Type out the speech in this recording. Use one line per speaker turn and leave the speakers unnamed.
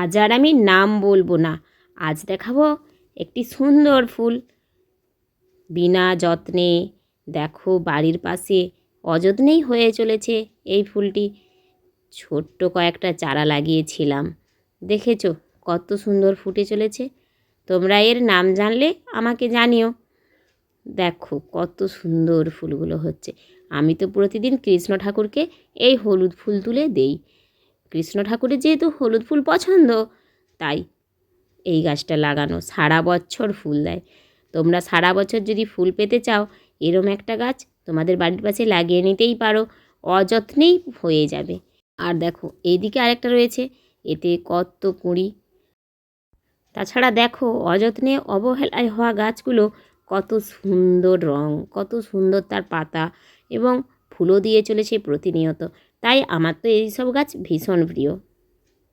আজ আর আমি নাম বলবো না, আজ দেখাবো একটি সুন্দর ফুল। বিনা যত্নে দেখো বাড়ির পাশে অযত্নেই হয়ে চলেছে এই ফুলটি। ছোট্ট কয়েকটা চারা লাগিয়েছিলাম, দেখেছো কত সুন্দর ফুটে চলেছে। তোমরা এর নাম জানলে আমাকে জানিও। দেখো কত সুন্দর ফুলগুলো হচ্ছে। আমি তো প্রতিদিন কৃষ্ণ ঠাকুরকে এই হলুদ ফুল তুলে দেই। কৃষ্ণ ঠাকুরের যেহেতু হলুদ ফুল পছন্দ, তাই এই গাছটা লাগানো, সারা বছর ফুল দেয়। তোমরা সারা বছর যদি ফুল পেতে চাও, এরম একটা গাছ তোমাদের বাড়ির পাশে লাগিয়ে নিতেই পারো, অযত্নেই হয়ে যাবে। আর দেখো এইদিকে আরেকটা রয়েছে, এতে কত কুঁড়ি। তাছাড়া দেখো অযত্নে অবহেলায় হওয়া গাছগুলো কত সুন্দর রং, কত সুন্দর তার পাতা, এবং ফুলও দিয়ে চলেছে প্রতিনিয়ত। তাই আমার তো এইসব গাছ ভীষণ প্রিয়।